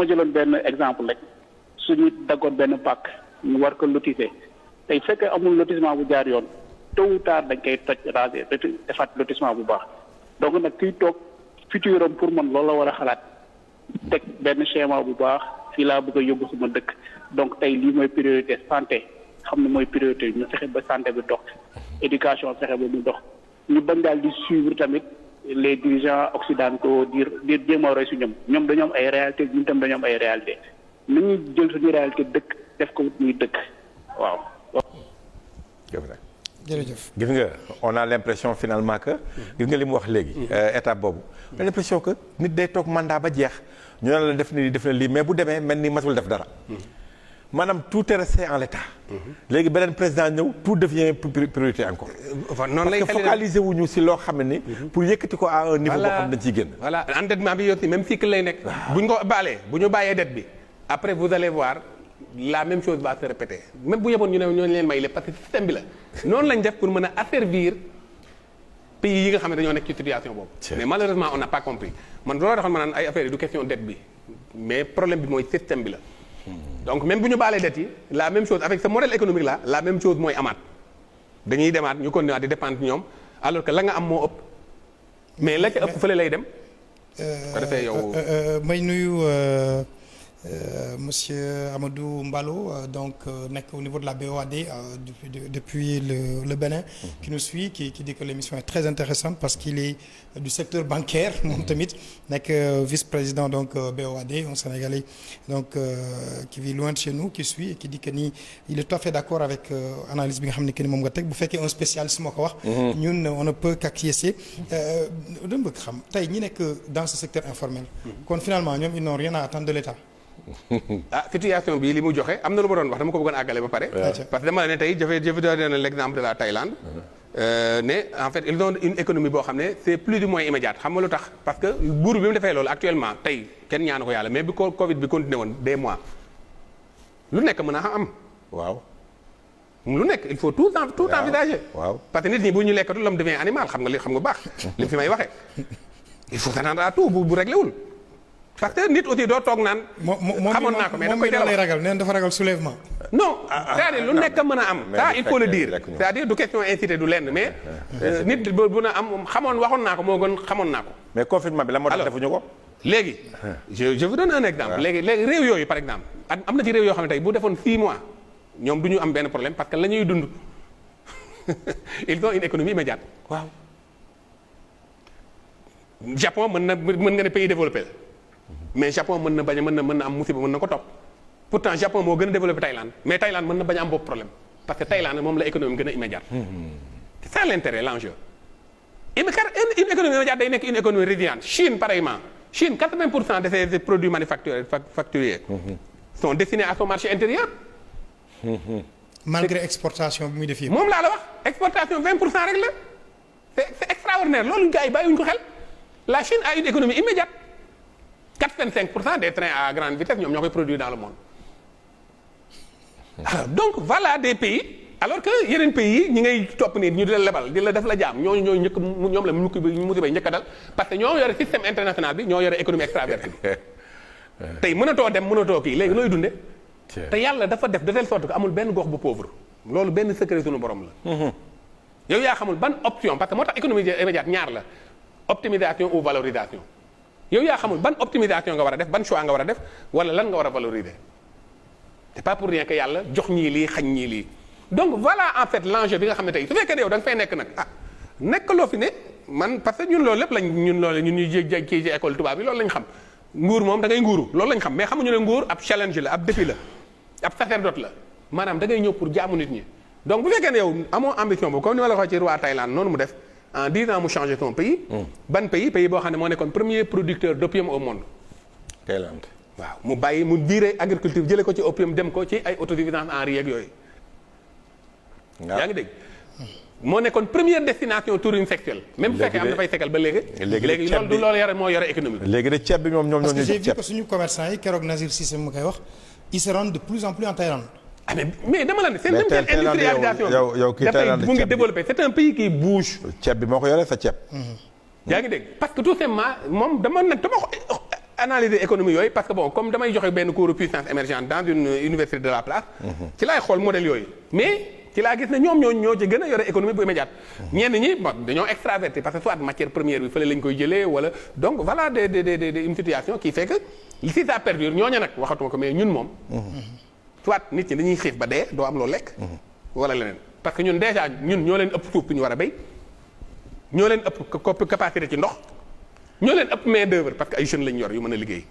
jëloon benn exemple rek suñu daggoon benn pàkk ñu war ko lotisser tey fekkee amul lotissement bu jaar yoon tôt ou tard dañ koy toj raser defaat lotissement bu baax donc nag kiy toog futur am pour man loolu la war a xalaat teg benn schéma bu baax fii laa bëgg a yóbbu sama dëkk donc tey lii mooy priorité santé xam ne mooy priorité ñu fexe ba santé bi dox éducation fexe ba mu dox ñu bañ daal di suivre tamit les dirigeants occidentaux di jéem a roy su ñoom dañoo am ay réalité ñun tam dañoo am ay réalité nañuy jël suñu réalité dëkk def ko muy dëkk waaw. jërëjëf gis nga on a l'impression finalement que gis nga li mu wax léegi étape boobu on a l'impression que nit day toog mandat ba jeex ñu ne la def na lii mais bu demee mel ni masul def dara maanaam tout est resté en l'état léegi beneen président ñëw tout devient priorité encore noonu lay parce que focaliser wuñu si loo xam ne ni pour yëkkati ko à un niveau boo xam ne dañ ciy génn voilà endettement bi aussi même cycle lay nekk bu ñu ko bu ñu bàyyee dette bi après vous allez voir la même chose va se répéter même bu yeboon ñu ne ñooñu leen may lépp parce que système bi la noonu lañ def pour mën a asservir pays yi nga xam ne dañoo nekk ci situation boobu mais malheureusement on n'a pas compris man looloo taxoon ma naan ay affaire yi du question dette bi mais problème bi mooy système bi la donc même bu ñu baalee dette yi la même chose avec ce modèle économique là la même chose mooy amaat dañuy demaat ñu continuer di dépendre ñoom alors que la nga am moo ëpp mais la ca ëpp fële lay dem ko defee yow may nuyu monsieur Amadou Mballo donc nekk au niveau de la BOAD depuis le Bénin qui nous suit qui dit que l'émission est très intéressante parce qu'il est du secteur bancaire moom tamit nekk vice-président donc BOAD un Sénégalais donc qui vit loin de chez nous qui suit et qui dit que ni il est tout à fait d'accord avec analyse bi nga xam ne que ni moom nga teg bu fekkee un spécialiste moo ko wax ñun on ne peut qu'acquiescer dama bëgg xam tey ñi nekk dans ce secteur informel kon finalement ñoom ils n'ont rien à attendre de l'État situation bi li mu joxe am na lu ma doon wax dama ko bëggoon àggale ba pare parce que dama la ne tey je donne l'exemple de la Thaïlande ne en fait ils ont une économie boo xam ne c'est plus ou moins immédiate xam nga lu tax parce que buur bi mu defee loolu actuellement tey kenn ñaanu ko yàlla mais bi Covid bi continué woon des mois lu nekk mën a am waaw lu nekk il faut tout envisager waaw parce que nit ñi bu ñu lekkatul l'homme devient animal xam nga baax li fi may waxee il faut s'attendre à tout bu réglé wul parce que nit aussi doo toog naan. xamoon naa ko mais da koy lay ragal nee na dafa ragal soulèvement. non c'est-à-dire lu nekk mën a am. ça il faut le dire c'est-à-dire du question incité du lenn mais. nit bu na am waxoon naa ko moo gën xamoon naa ko. mais confinement bi la moo tax defuñu ko. léegi je vous donne un exemple. léegi réew yooyu par exemple am na ci réew yoo xam ne tey bu defoon 6 mois ñoom du ñu am benn problème parce que la ñuy dund ils ont une économie immédiate. waaw Japon mën nga ne pays développé la mais Japon mën na am musiba mën na ko topp pourtant Japon moo gën a développé Thaïlande mais Thaïlande mën na bañ a am boobu problème parce que Thaïlande moom la économie gën a immédiate. c'est ça l'intérêt l'enjeu. une économie immédiate day nekk une économie résiliente Chine pareillement Chine 80% de ses produits manufacturiers sont destinés à son marché intérieur. malgré exportation bi muy def yëpp. moom laa la wax exportation 20% rek la c'est extraordinaire loolu gars yi bàyyiwuñu ko xel la Chine a une économie immédiate 85% des trains à grande vitesse ñoom ñoo koy produire dans le monde. alors donc voilà des pays alors que yeneen pays yi ñi ngay topp nii ñu di la lebal di la def la jaam ñooñu ñoom la musiba njëkk a dal parce que ñoo yore système international bi ñoo yore économie extravertie tey mënatoo dem mënatoo kii léegi looy dunde te yàlla dafa def de telle sorte que amul benn gox bu pauvre loolu benn secret sunu borom la. yow yaa xamul ban option parce que moo tax économie immédiate ñaar la optimisation ou valorisation yow yaa xamul ban optimisation nga war a def ban choix nga war a def wala lan nga war a valoriser c'est pas pour rien que yàlla jox ñii lii xañ ñii lii. donc voilà en fait l'enjeu bi nga xam ne tey su fekkee ne yow da nga fay nekk nag nekkaloo fi ne man parce que ñun loolu lépp ñun ñuy jég kii ci école tubaab bi loolu lañ xam nguur moom da ngay nguuru loolu lañ xam mais xamuñu ne nguur ab challenge la ab défi la ab sacerdoce la maanaam da ngay ñëw pour jaamu nit ñi donc bu fekkee ne yow amoo ambition boobu comme ni ma la ko waxee ci roi Thaïlande noonu mu def en 10 ans mu changé son pays. ban pays boo xam ne moo nekkoon premier producteur d'opium au monde. Thaïlande. waaw mu bàyyi mu viré agriculture jëlee ko ci opium dem ko ci ay autosuffisance en riz ak yooyu. yaa ngi dégg. moo nekkoon première destination tourisme sexuel. même bu fekkee am na fay segal ba léegi. léegi loolu du loolu yore moo yore économie. léegi de ceeb bi ñoom ñoo parce que ñu j'ai jox vu ceeb. que suñu commerçant yi keroog Nazir Cissé mu koy wax ils se rendent de plus en plus en Thaïlande. ah mais dama la ne seen Mais même seen Thaïlande industrialisation yow kii dafay Thaïlande mu ngi ceeb bi. développé c'est un pays qui bouge. ceeb bi moo ko yore sa ceeb. yaa ngi dégg parce que tout simplement moom dama analyser économie yooyu parce que bon comme damay joxe benn cours puissance émergente dans une université de la place. ci laay xool modèle yooyu mais. ci laa gis ne ñoom ñoo ci gën a yore économie bu immédiate ñenn ñi bon dañoo extraverti parce que soit matière première bi fële lañ koy jëlee wala donc voilà une situation qui fait que si ça perdure ñooña nag waxatuma ko mais ñun moom soit nit ñi dañuy xiif ba dee doo am loo lekk wala leneen parce que ñun déjà ñun ñoo leen ëpp suuf bi ñu war a béy ñoo leen ëpp capacité ci ndox ñoo leen ëpp main d'œuvre parce que ay jeunes lañ yor yu mën a liggéey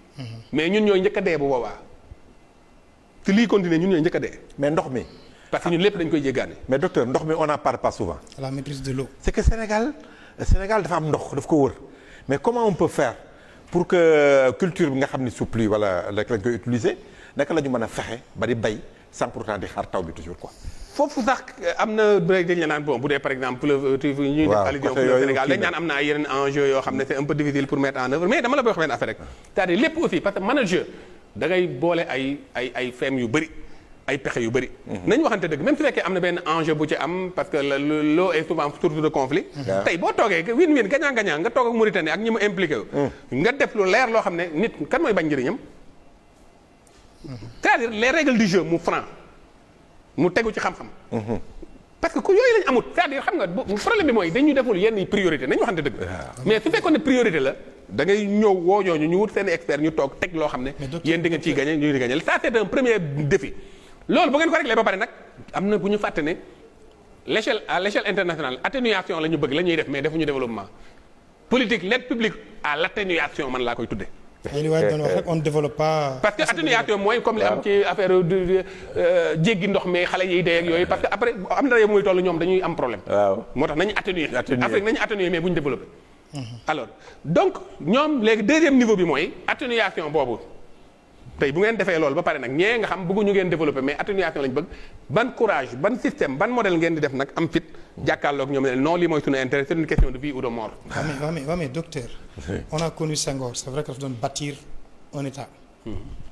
mais ñun ñooy njëkk a dee bu boobaa te lii continuer ñun ñooy njëkk a dee mais ndox mi. parce que ñun lépp dañ koy jéggaane. mais docteur ndox mi on n'en parle pas souvent. à la maîtrise de l'eau. c'est que Sénégal dafa am ndox daf ko wër mais comment on peut faire pour que culture bi nga xam ni su pluie wala lañ koy utiliser naka la ñu mën a fexe ba di bay sans pourtant di xaar taw bi toujours quoi. foofu sax am na dañ la naan bon bu dee par exemple ñuy def allusion fleuve Sénégal dañ naan am na ay yeneen enjeux yoo xam ne c'est un peu difficile pour mettre en œuvre mais dama la bëgg wax benn affaire rek c'est-à-dire lépp aussi parce que manager da ngay boole ay feem yu bëri ay pexe yu bëri nañ waxante dëgg même su fekkee am na benn enjeu bu ci am parce que l'eau est souvent source de conflit tey boo toogee win-win gagnant nga toog ak Mauritanie ak ñi mu impliqué nga def lu leer loo xam ne nit kan mooy bañ njëriñam c'est-à-dire les règles du jeu mu franc mu tegu ci xam-xam parce que ku yooyu lañ amut c'est-à-dire xam nga problème bi mooy dañu deful yenn priorité nañu waxante dëgg mais su fekkoon ne priorité la da ngay ñëw woo ñooñu ñu wut seen expert ñu toog teg loo xam ne yéen di ngeen ciy gagné ñu di gagné ça c'est un premier défi loolu bu ngeen ko réglé ba pare nag am na bu ñu fàtte ne à l'échelle internationale atténuation la ñu bëgg la ñuy def mais defuñu développement politique l'aide publique à l'atténuation man laa koy tudde li waay doon wax rek on ne développe pas. parce que atténuation mooy comme li am ci affaire jéggi ndox mi xale yiy dee ak yooyu parce que après am na muy toll ñoom dañuy am problème. waaw moo tax nañu atténuer. Afrique nañu atténuer mais bu ñu développé. alors donc ñoom léegi deuxième niveau bi mooy atténuation boobu tey bu ngeen defee loolu ba pare nag ñee nga xam bëgguñu ngeen développé mais atténuation lañ bëgg ban courage ban système ban modèle ngeen di def nag am fit jàkkaarloog ñoom ne non lii mooy suñu intérêt c'est une question de vie ou de mort. waaw mais docteur. on a connu Senghor c'est vrai que dafa doon bâtir un état.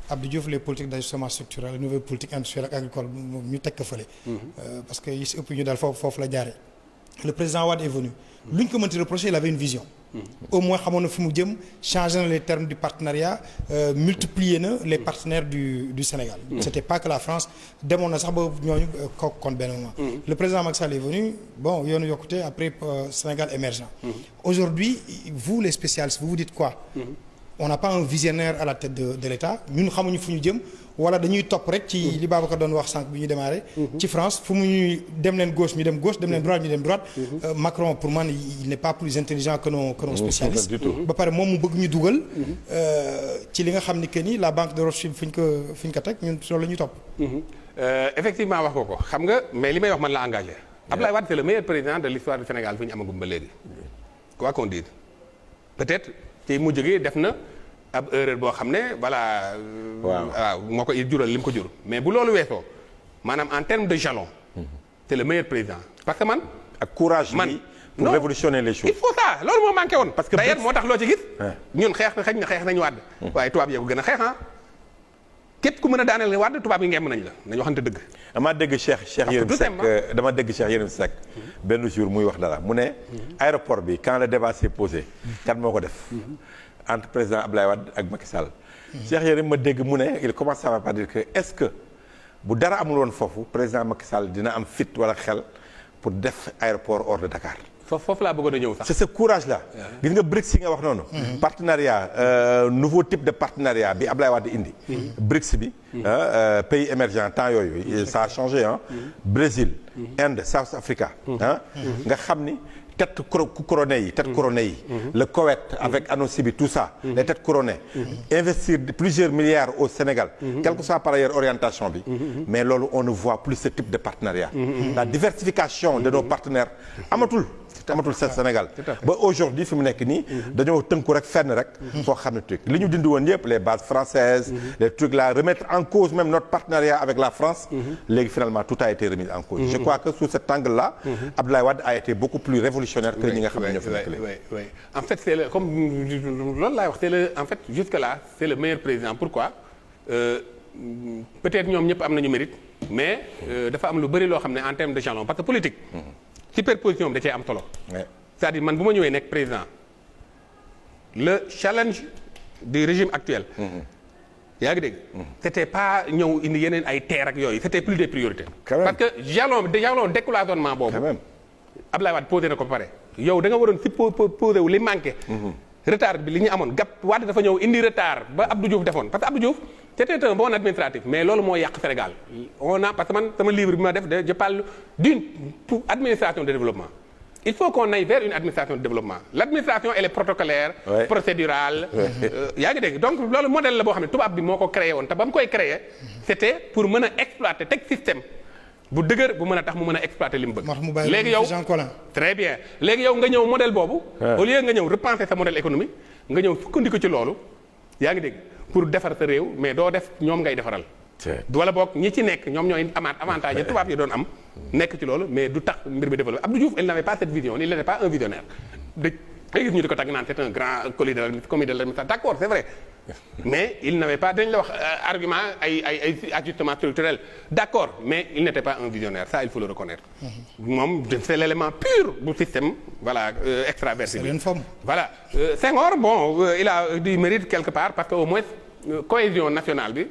Abdou Diouf les politiques d'ajustement structurel les nouvelles politiques industrielles ak agricole ñu teg ko fële. parce que yi si ëpp ñu daal foofu la jaaree. le président Wade est venu. lu ñu ko mënti reprocher il avait une vision. au moins xamoon na fi mu jëm changé na les termes du partenariat multiplié na les partenaires du Sénégal. c'était pas que la France demoon na sax ba ñooñu kon benn moment. le président Macky Sall est venu bon yoonu yokkute après Sénégal émergent. aujourd'hui vous les spécialistes vous dites quoi. on n'a pas un visionnaire à la tête de l'État ñun xamuñu fu ñu jëm wala dañuy topp rek ci li Babacar doon wax sànq bi ñu démarré. ci France fu mu ñuy dem leen gauche ñu dem gauche dem leen droite ñu dem droite. Macron pour man il n'est pas plus intelligent que nos spécialistes. ba pare moom mu bëgg ñu dugal. ci li nga xam ni que ni la banque de Rothschild fi ñu ko teg ñun loolu la ñuy topp. effectivement wax ko xam nga mais li may wax man la engagé. Abdoulaye Wade c'est le meilleur président de l'histoire du Sénégal fi ñu amagum ba léegi. quoi qu'on dise peut-être ci mujj gi def na ab erreur boo xam ne voilà. waaw moo ko jural li mu ko jur. mais bu loolu weesoo maanaam en termes de jalon. c'est le meilleur président parce que man. ak courage bi pour révolutionner les choses. il faut ça loolu moo manqué woon. parce que d'ailleurs moo tax loo ci gis. ñun xeex nañu Wade. waaye tubaab yee ko gën a xeex képp ku mën a daaneel nga Wade tubaab yi ngemb nañ la nañu waxante dëgg. dama dégg Cheikh Yérim Seck benn jour muy wax dara mu ne. aéroport bi quand le débat s'est posé. kan moo ko def. entre président Abdoulaye Wade ak Macky Sall. Cheikh Yérim ma dégg mu ne il commence à par dire que est-ce que bu dara amul woon foofu président Macky Sall dina am fit wala xel pour def aéroport hors de Dakar. foofu laa bëggoon a ñëw sax. c'est ce courage là. gis nga BRICS yi nga wax noonu. partenariat nouveau type de partenariat bi Ablaye Wade indi. BRICS bi. pays émergents temps yooyu ça a changé Brésil. Inde South Africa. nga xam ni tête couronnées yi. le Koweït avec Anossi tout ça. les têtes couronnées. investir plusieurs milliards au Sénégal. quelle que soit par ailleurs orientation bi. mais loolu on ne voit plus ce type de partenariat. la diversification de nos partenaires amatul Sénégal ba aujourd'hui fi mu nekk nii dañoo tënku rek fenn rek foo xam ne truc li ñu dindi woon yëpp les bases françaises les trucs là remettre en cause même notre partenariat avec la France léegi finalement tout a été remis en cause je crois que sous cet angle là Abdoulaye Wade a été beaucoup plus révolutionnaire que ñi nga xam ne ñoo fi nekk léegi en fait c'est le comme loolu laay wax en fait jusque là c'est le meilleur président pourquoi peut-être ñoom ñëpp am nañu mérite mais dafa am lu bëri loo xam ne en termes de jalon parce que politique superposition bi da cee am solo. c'est-à-dire man bu ma ñëwee nekk président le challenge du régime actuel. yaa ngi dégg. c'était pas ñëw indi yeneen ay terre ak yooyu c'était plus des priorités. parce que jalon décloisonnement boobu. quand même Abdoulaye Wade posé na ko ba pare. yow da nga waroon si posé wu li manqué. retard bi li ñu amoon gap Wade dafa ñëw indi retard ba Abdou Diouf defoon parce que Abdou Diouf c'était un bon administratif mais loolu moo yàq Sénégal parce que man sama livre bi ma def je parle d'une administration de développement il faut qu'on aille vers une administration de développement l'administration elle est protocolaire procédurale yaa ngi dégg donc loolu modèle la boo xam ne tubaab bi moo ko créé woon te ba mu koy créé c'était pour mën a exploiter teg système bu dëgër bu mën a tax mu mën a exploiter li mu bëgg léegi yow très bien léegi yow nga ñëw modèle boobu au lieu nga ñëw repenser sa modèle économique nga ñëw sukkandiku ci loolu yaa ngi dégg pour defar sa réew mais doo def ñoom ngay defaral wala boog ñi ci nekk ñoom ñooy amaat avantage tubaab yi doon am nekk ci loolu mais du tax mbir mi développé Abdou Diouf il n'avait pas cette vision il n'était pas un visionnaire ngay gis ñu di ko tagg naan c'est un grand commis de l'administration d'accord c'est vrai mais il n'avait pas dañ la wax argument ay ajustement structurel d'accord mais il n'était pas un visionnaire ça il faut le reconnaître moom c'est l'élément pur du système voilà extraverti bi voilà Senghor bon il a du mérite quelque part parce que au moins cohésion nationale bi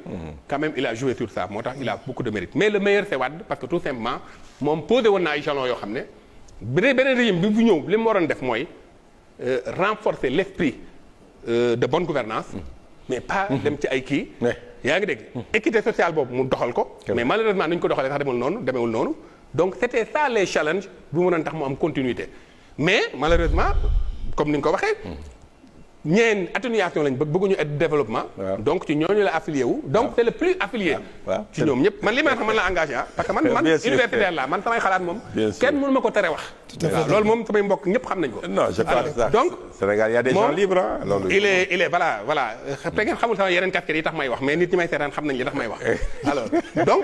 quand même il a joué sur ça moo tax il a beaucoup de mérite mais le meilleur c'est Wade parce que tout simplement moom posé woon na ay jalons yoo xam ne beneen régime bi bu ñëw li mu waroon def mooy renforcer l'esprit de bonne gouvernance mais pas dem ci ay kii yaa ngi dégg équité sociale boobu mu doxal ko mais malheureusement nañu ko doxalee sax demewul noonu donc c'était ça les challenges bu mënoon tax mu am continuité mais malheureusement comme ni nga ko waxee ñeen atténuation lañ bëgguñu développement donc ci ñooñu la affilié wu donc c'est le plus affilié ci ñoom ñëpp man li ma man la engagé parce que man universitaire la man samay xalaat moom kenn mënu ma ko tere wax waaw loolu moom samay mbokk ñëpp xam nañ ko non je crois ça donc Sénégal y a des gens libres loolu il est voilà te ngeen xamul sama yeneen casquettes yi tax may wax mais nit ñi may seetaan xam nañ li tax may wax alors donc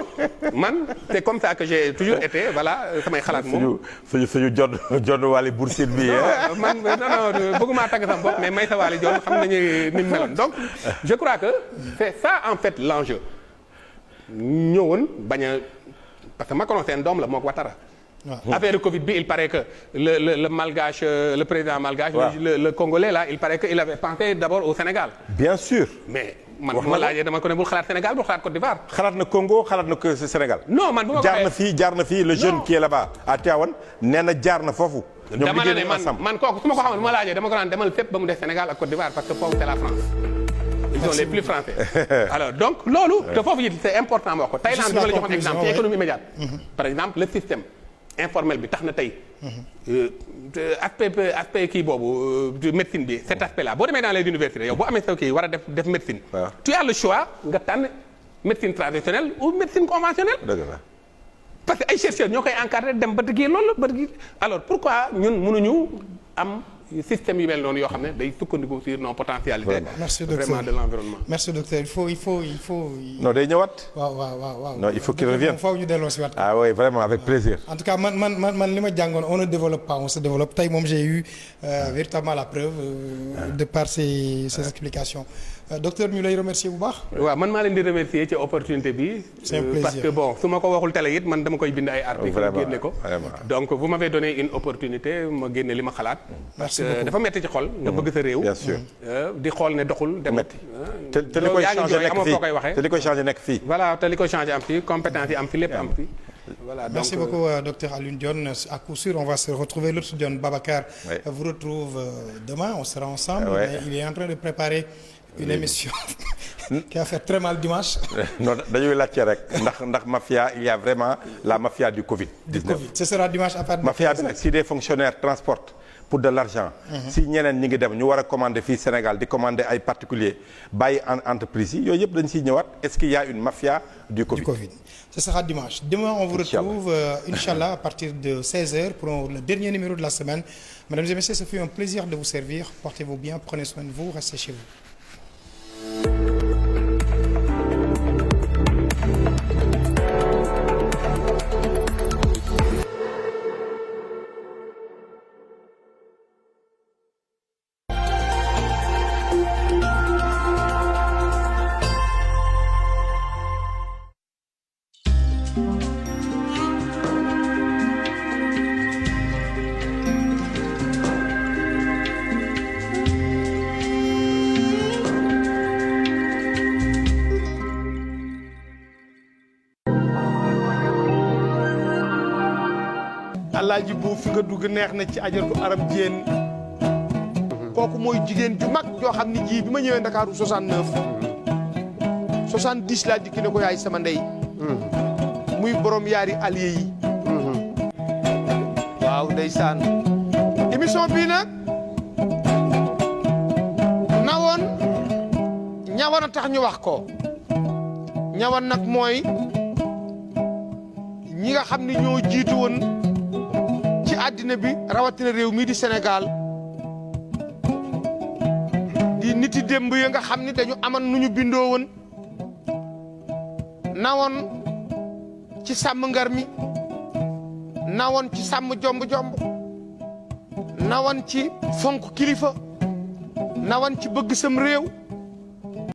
man c'est comme ça que j'ai toujours été voilà samay xalaat moom suñu jonn wàlli Boursine bi man non bëgguma tagg sama bopp mais may sa wàlli joon xam nañu ni mu meloon donc je crois que c'est ça en fait l'enjeu ñëwoon bañ a parce que Macron seen doom la moo ko Ouattara affaire Covid bi il paraît que le malgache le président malgache le congolais là il paraît que il avait pensé d'abord au Sénégal bien sûr mais man bu ma laajee dama ko ne bul xalaat Sénégal bul xalaat Côte d'Ivoire xalaat na Congo xalaat na ko Sénégal non man bu ma jaar na fii le jeune qui est là-bas à Tivaouane nee na jaar na foofu dama la ne man kooku su ma ko xamoon ma laajee dama ko naan demal fépp ba mu def Sénégal ak Côte d'Ivoire parce que foofu c'est la France. Ils sont les plus français. Alors donc loolu. te foofu it c'est important ma wax ko. Thaïlande bi ma la joxoon exemple ci économie immédiate. par exemple le système informel bi tax na tey. aspect kii boobu médecine bi cet aspect là boo demee dans les universités yow boo amee sa kii war a def médecine. tu as le choix nga tànn médecine traditionnelle ou médecine conventionnelle. dëgg la. parce que ay chercheurs ñoo koy encadré dem ba dëggee loolu ba dëgg alors pourquoi ñun mënuñu am système yu mel noonu yoo xam ne day sukkandiku sur nos potentialités. Merci docteur vraiment de l'environnement. merci docteur il faut. non day ñëwaat. waaw. non il faut qu'il revienne. faaw ñu delloo si waat. ah oui vraiment avec plaisir. en tout cas man li ma jàngoon on ne développe pas on se développe tey moom j'ai eu véritablement la preuve de par ces explications. docteur ñu lay remercier bu baax. waaw man maa leen di remercier ci opportunité bi. c'est un plaisir parce que bon su ma ko waxul télé it man dama koy bind ay articles génne ko. donc vous m'avez donné une opportunité ma génne li ma xalaat. merci beaucoup dafa metti ci xol. nga bëgg sa réew. bien sûr di xool ne doxul demetti. te li koy changé nekk fii te li koy changé nekk fii. voilà te li koy changé am fii compétence yi am fi lépp am fi. Voilà, merci donc, beaucoup docteur Alioune Dione. À coup sûr on va se retrouver. L'autre Dione Babacar vous retrouve demain on sera ensemble. Mais il est en train de préparer une émission qui va faire très mal dimanche. non dañuy laajte rek ndax mafia il y a vraiment la mafia du Covid-19. Ce sera dimanche à partir de mafia bi nag si des fonctionnaires transportent pour de l'argent. si ñeneen ñi ngi dem ñu war a commander fii Sénégal di commander ay particuliers bàyyi entreprise yi yooyu yëpp dañ siy ñëwaat est-ce qu'il y a une mafia du Covid. Ce sera dimanche. Demain on vous retrouve Inch'Allah à partir de 16h pour le dernier numéro de la semaine. Mesdames et messieurs, ce fut un plaisir de vous servir. Portez-vous bien, prenez soin de vous, restez chez vous. Alaaji bu fi nga dugg neex na ci ajaratu aram jéen kooku mooy jigéen ju mag joo xam ni ji bi ma ñëwee Ndakaaru 69 70 laa dikki ne ko yaay sama ndey muy borom yaari allié yi waaw ndeysaan émission bii nag nawoon ñawoon a tax ñu wax ko ñawoon nag mooy ñi nga xam ni ñoo jiitu woon ci àddina bi rawatina réew mii di Sénégal di niti démb ya nga xam ni dañu aman nu ñu bindoo woon nawoon ci sàmm ngar mi nawoon ci sàmm jomb-jomb nawoon ci fonk kilifa nawoon ci bëgg sam réew